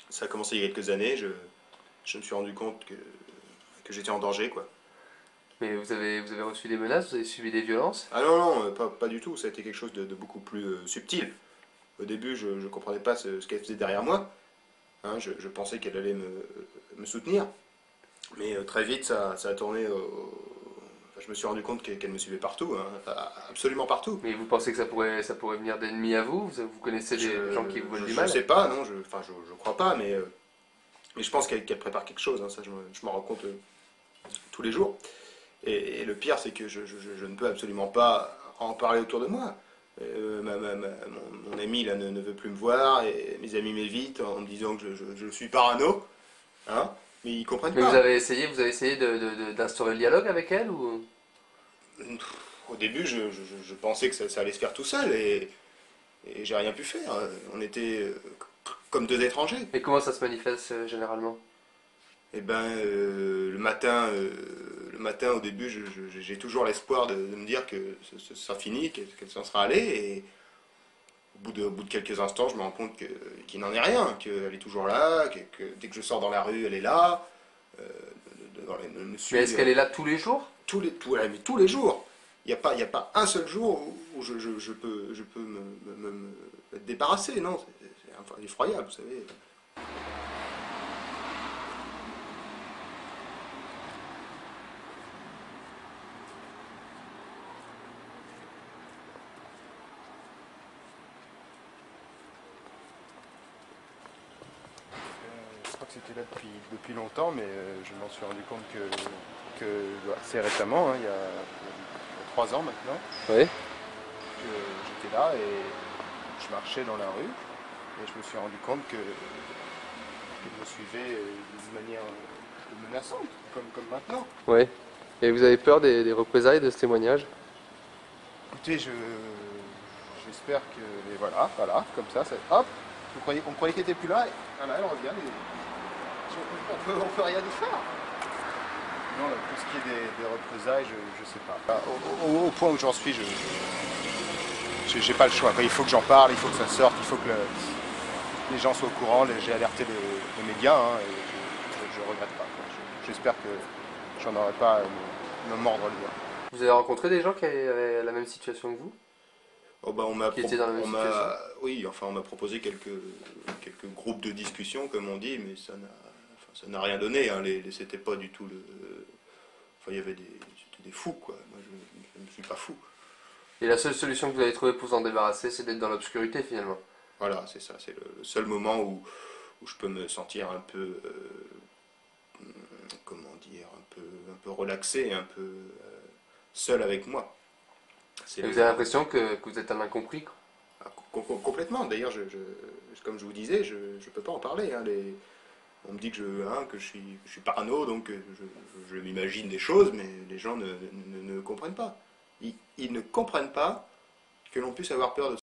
Ça a commencé il y a quelques années, je me suis rendu compte que j'étais en danger, quoi. Mais vous avez reçu des menaces, vous avez subi des violences? Ah non, non, pas du tout, ça a été quelque chose de beaucoup plus subtil. Au début, je ne comprenais pas ce qu'elle faisait derrière moi. Hein, je pensais qu'elle allait me soutenir. Mais très vite, ça a tourné. Enfin, je me suis rendu compte qu'elle me suivait partout, hein, absolument partout. Mais vous pensez que ça pourrait venir d'ennemis à vous? Vous connaissez Je, des gens qui vous veulent du je mal? sais pas, non, enfin, je crois pas, mais je pense qu'elle prépare quelque chose, hein, ça je m'en rends compte tous les jours. Et le pire, c'est que je ne peux absolument pas en parler autour de moi. Mon ami là ne veut plus me voir, et mes amis m'évitent en me disant que je suis parano, hein, mais ils comprennent Mais pas. vous avez essayé d'instaurer le dialogue avec elle ou... Au début, je pensais que ça allait se faire tout seul, et j'ai rien pu faire. On était comme deux étrangers. Et comment ça se manifeste généralement? Et ben, le matin, au début, j'ai toujours l'espoir de me dire que ce sera fini, qu'elle s'en sera allée, et au bout de quelques instants, je me rends compte qu'il n'en est rien, qu'elle est toujours là, que dès que je sors dans la rue, elle est là, euh, me Mais est-ce suit qu'elle est là tous les jours? ouais, mais tous les jours. Il y a pas un seul jour où je peux me débarrasser, non, c'est effroyable, vous savez. Je crois que c'était là depuis longtemps, mais je m'en suis rendu compte que assez récemment, hein, il y a 3 ans maintenant, Oui. que j'étais là et je marchais dans la rue et je me suis rendu compte qu'elle me suivait d'une manière menaçante, comme maintenant. Oui. Et vous avez peur des représailles de ce témoignage? Écoutez, j'espère que. Et voilà, voilà, comme ça, hop, on croyait qu'elle était plus là, et voilà, elle revient. On peut rien y faire. Non, là, pour ce qui est des représailles, je sais pas. Au point où j'en suis, j'ai pas le choix. Il faut que j'en parle, il faut que ça sorte, il faut que les gens soient au courant. J'ai alerté les médias, hein, et je regrette pas, quoi. J'espère que j'en aurai pas à me mordre le doigt. Vous avez rencontré des gens qui avaient la même situation que vous? Oh bah Qui étaient dans la même situation? oui, enfin on m'a proposé quelques groupes de discussion, comme on dit, mais ça n'a rien donné, hein. C'était pas du tout enfin il y avait c'était des fous, quoi. Moi je ne suis pas fou. Et la seule solution que vous avez trouvée pour vous en débarrasser, c'est d'être dans l'obscurité finalement. Voilà, c'est ça, c'est le seul moment où je peux me sentir un peu, comment dire, un peu relaxé, un peu seul avec moi. C'est Et le, vous avez l'impression que vous êtes un incompris, quoi. complètement. D'ailleurs, comme je vous disais, je ne peux pas en parler, hein. On me dit que je suis parano, donc je m'imagine des choses, mais les gens ne comprennent pas. Ils ne comprennent pas que l'on puisse avoir peur